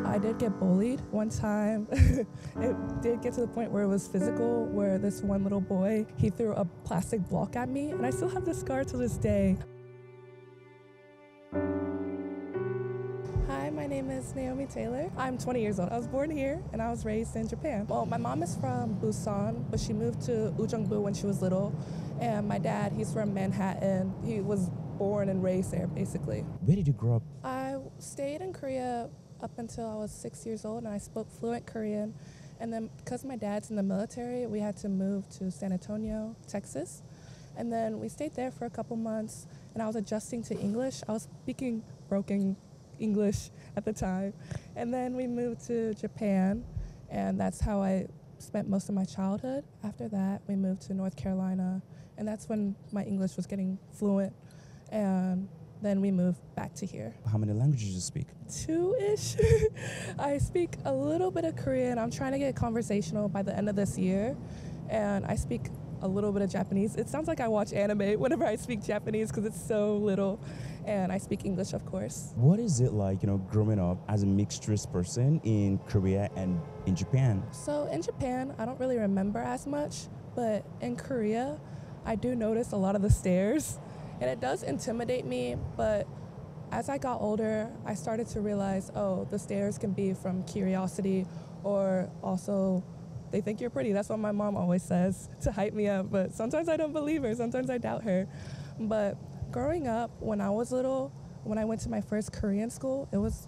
I did get bullied one time. It did get to the point where it was physical, where this one little boy, he threw a plastic block at me, and I still have the scar to this day. Hi, my name is Naomi Taylor. I'm 20 years old. I was born here and I was raised in Japan. Well, my mom is from Busan, but she moved to Ujeongbu when she was little. And my dad, he's from Manhattan. He was born and raised there, basically. Where did you grow up? I stayed in Korea up until I was 6 years old, and I spoke fluent Korean. And then because my dad's in the military, we had to move to San Antonio, Texas. And then we stayed there for a couple months, and I was adjusting to English. I was speaking broken English at the time. And then we moved to Japan, and that's how I spent most of my childhood. After that, we moved to North Carolina, and that's when my English was getting fluent. And then we moved back to here. How many languages do you speak? 2-ish. I speak a little bit of Korean. I'm trying to get conversational by the end of this year. And I speak a little bit of Japanese. It sounds like I watch anime whenever I speak Japanese because it's so little. And I speak English, of course. What is it like, growing up as a mixed race person in Korea and in Japan? So in Japan, I don't really remember as much, but in Korea, I do notice a lot of the stares. And it does intimidate me, but as I got older, I started to realize, the stares can be from curiosity, or also they think you're pretty. That's what my mom always says to hype me up, but sometimes I don't believe her, sometimes I doubt her. But growing up, when I was little, when I went to my first Korean school, it was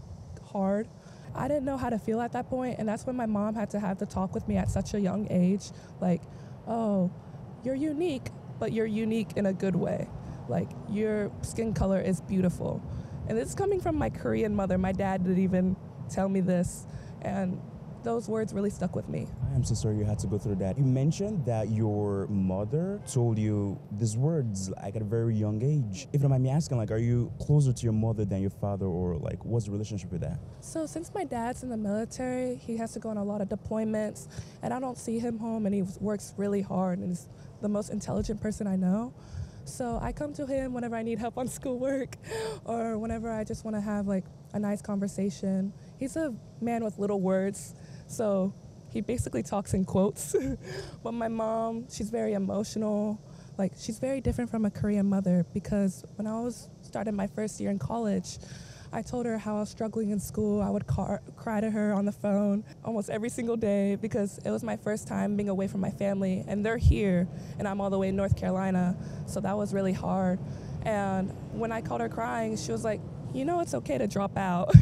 hard. I didn't know how to feel at that point, and that's when my mom had to have the talk with me at such a young age, like, you're unique, but you're unique in a good way. Like, your skin color is beautiful. And it's coming from my Korean mother. My dad didn't even tell me this. And those words really stuck with me. I am so sorry you had to go through that. You mentioned that your mother told you these words like at a very young age. If you don't mind me asking, are you closer to your mother than your father, or what's the relationship with that? So since my dad's in the military, he has to go on a lot of deployments, and I don't see him home, and he works really hard, and he's the most intelligent person I know. So I come to him whenever I need help on schoolwork or whenever I just want to have a nice conversation. He's a man with little words, so he basically talks in quotes. But my mom, she's very emotional. She's very different from a Korean mother, because when I was starting my first year in college, I told her how I was struggling in school. I would cry to her on the phone almost every single day because it was my first time being away from my family, and they're here, and I'm all the way in North Carolina, so that was really hard. And when I called her crying, she was like, it's okay to drop out.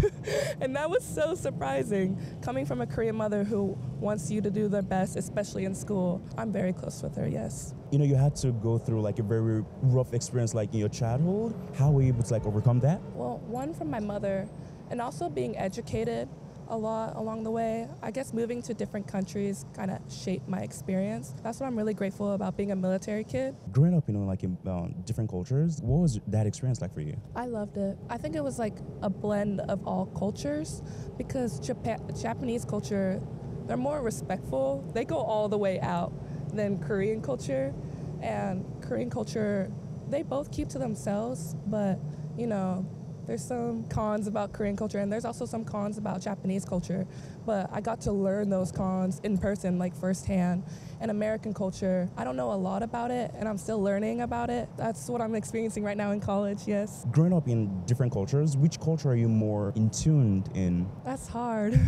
And that was so surprising, coming from a Korean mother who wants you to do their best, especially in school. I'm very close with her, yes. You had to go through a very rough experience in your childhood. How were you able to overcome that? Well, one, from my mother, and also being educated a lot along the way. I guess moving to different countries kind of shaped my experience. That's what I'm really grateful about being a military kid. Growing up, in different cultures, what was that experience like for you? I loved it. I think it was a blend of all cultures, because Japanese culture, they're more respectful. They go all the way out than Korean culture. And Korean culture, they both keep to themselves, but, there's some cons about Korean culture, and there's also some cons about Japanese culture. But I got to learn those cons in person, firsthand. And American culture, I don't know a lot about it, and I'm still learning about it. That's what I'm experiencing right now in college, yes. Growing up in different cultures, which culture are you more in tuned in? That's hard.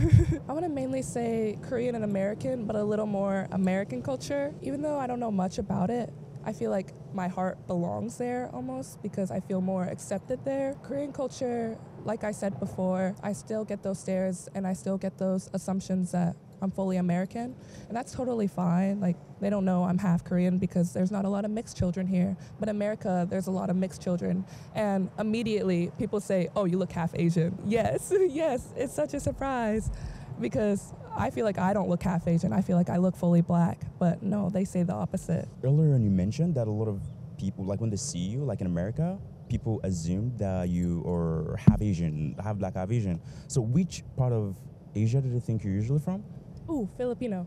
I want to mainly say Korean and American, but a little more American culture. Even though I don't know much about it, I feel like my heart belongs there almost, because I feel more accepted there. Korean culture, like I said before, I still get those stares and I still get those assumptions that I'm fully American, and that's totally fine. They don't know I'm half Korean because there's not a lot of mixed children here. But in America, there's a lot of mixed children, and immediately people say, you look half Asian. Yes, yes, it's such a surprise, because I feel like I don't look half Asian. I feel like I look fully black, but no, they say the opposite. Earlier, you mentioned that a lot of people, when they see you, in America, people assume that you are half Asian, half black, half Asian. So which part of Asia do they think you're usually from? Ooh, Filipino.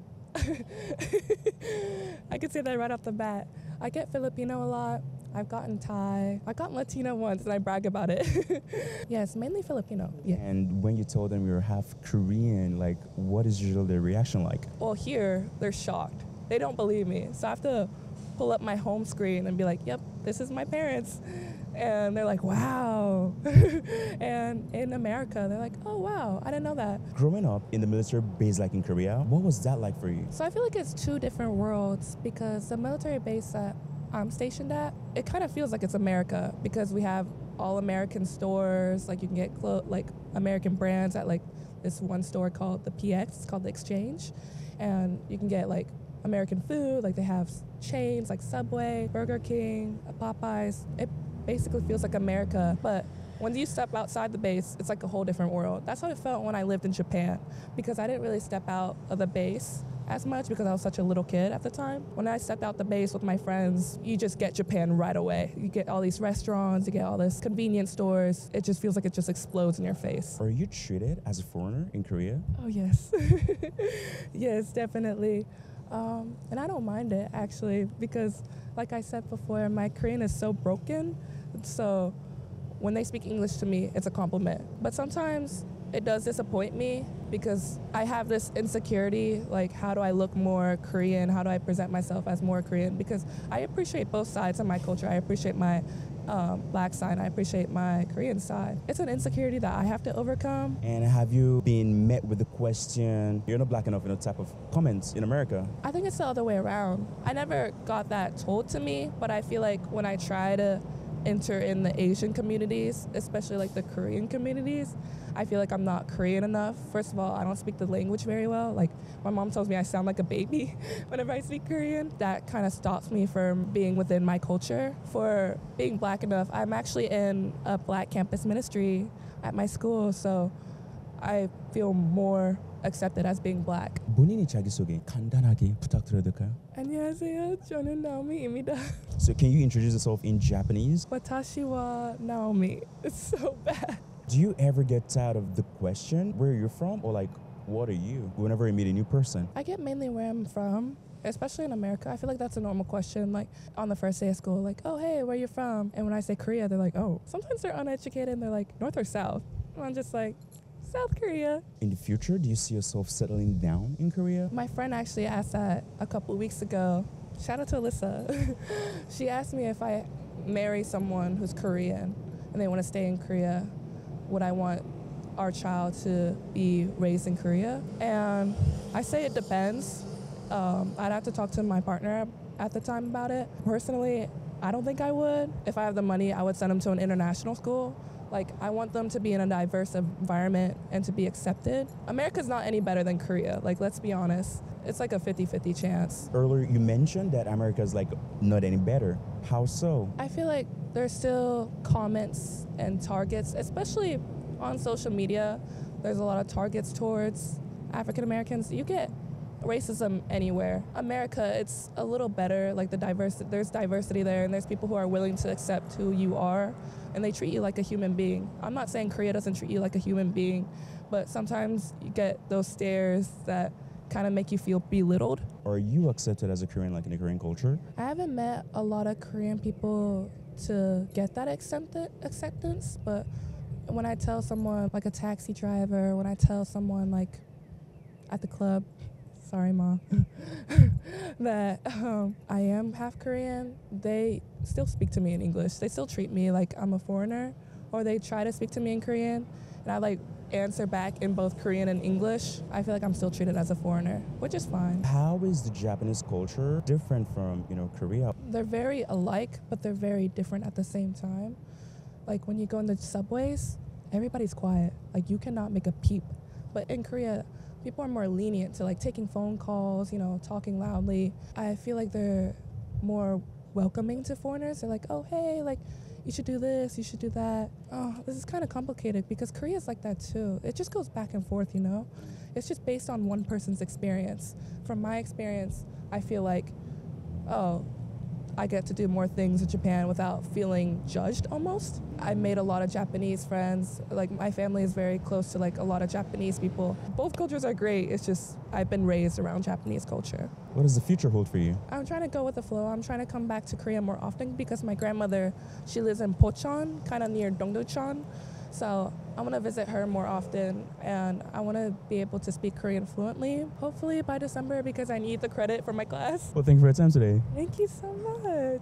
I could say that right off the bat. I get Filipino a lot. I've gotten Thai. I've gotten Latino once, and I brag about it. Yes, mainly Filipino. Yeah. And when you told them you're half Korean, like, what is usually their reaction like? Well, here, they're shocked. They don't believe me. So I have to pull up my home screen and be like, yep, this is my parents. And they're like, wow. And in America, they're like, oh, wow, I didn't know that. Growing up in the military base like in Korea, what was that like for you? So I feel like it's two different worlds because the military base that I'm stationed at, it kind of feels like it's America because we have all American stores. Like you can get like American brands at like this one store called the PX, it's called the Exchange. And you can get like American food, like they have chains like Subway, Burger King, Popeyes. It basically feels like America, but when you step outside the base, it's like a whole different world. That's how it felt when I lived in Japan because I didn't really step out of the base as much because I was such a little kid at the time. When I stepped out the base with my friends, you just get Japan right away. You get all these restaurants, you get all this convenience stores. It just feels like it just explodes in your face. Are you treated as a foreigner in Korea? Oh, yes. Yes, definitely. And I don't mind it, actually, because like I said before, my Korean is so broken. So when they speak English to me, it's a compliment. But sometimes it does disappoint me because I have this insecurity, like how do I look more Korean? How do I present myself as more Korean? Because I appreciate both sides of my culture. I appreciate my Black side. I appreciate my Korean side. It's an insecurity that I have to overcome. And have you been met with the question, you're not black enough, type of comments in America? I think it's the other way around. I never got that told to me, but I feel like when I try to enter in the Asian communities, especially like the Korean communities, I feel like I'm not Korean enough. First of all, I don't speak the language very well. Like my mom tells me I sound like a baby whenever I speak Korean. That kind of stops me from being within my culture. For being black enough, I'm actually in a black campus ministry at my school, so I feel more accepted as being black. 본인이 자기소개 간단하게 부탁드려도 될까요? 안녕하세요. 저는 나오미입니다. So can you introduce yourself in Japanese? Watashi wa Naomi. It's so bad. Do you ever get tired of the question, where you're from, or like, what are you, whenever you meet a new person? I get mainly where I'm from, especially in America. I feel like that's a normal question, like on the first day of school, like, oh, hey, where you from? And when I say Korea, they're like, oh. Sometimes they're uneducated and they're like, North or South? And I'm just like, South Korea. In the future, do you see yourself settling down in Korea? My friend actually asked that a couple of weeks ago. Shout out to Alyssa. She asked me if I marry someone who's Korean and they want to stay in Korea, would I want our child to be raised in Korea? And I say it depends. I'd have to talk to my partner at the time about it. Personally, I don't think I would. If I have the money, I would send them to an international school. Like, I want them to be in a diverse environment and to be accepted. America's not any better than Korea. Like, let's be honest. It's like a 50-50 chance. Earlier, you mentioned that America's like not any better. How so? I feel like there's still comments and targets, especially on social media. There's a lot of targets towards African Americans. You get racism anywhere. America, it's a little better. Like there's diversity there, and there's people who are willing to accept who you are, and they treat you like a human being. I'm not saying Korea doesn't treat you like a human being, but sometimes you get those stares that kind of make you feel belittled. Are you accepted as a Korean, like in the Korean culture? I haven't met a lot of Korean people to get that acceptance, but when I tell someone, like a taxi driver, when I tell someone like at the club, sorry, Mom, that I am half Korean, they still speak to me in English. They still treat me like I'm a foreigner, or they try to speak to me in Korean, and I like answer back in both Korean and English. I feel like I'm still treated as a foreigner, which is fine. How is the Japanese culture different from, Korea? They're very alike, but they're very different at the same time. Like when you go in the subways, everybody's quiet. Like you cannot make a peep. But in Korea, people are more lenient to like taking phone calls, talking loudly. I feel like they're more welcoming to foreigners. They're like, oh, hey, like, you should do this, you should do that. Oh, this is kind of complicated because Korea's like that too. It just goes back and forth, It's just based on one person's experience. From my experience, I feel like, oh, I get to do more things in Japan without feeling judged almost. I made a lot of Japanese friends. Like my family is very close to like a lot of Japanese people. Both cultures are great. It's just I've been raised around Japanese culture. What does the future hold for you? I'm trying to go with the flow. I'm trying to come back to Korea more often because my grandmother, she lives in Pocheon, kind of near Dongdocheon. So I want to visit her more often, and I want to be able to speak Korean fluently, hopefully by December, because I need the credit for my class. Well, thank you for your time today. Thank you so much.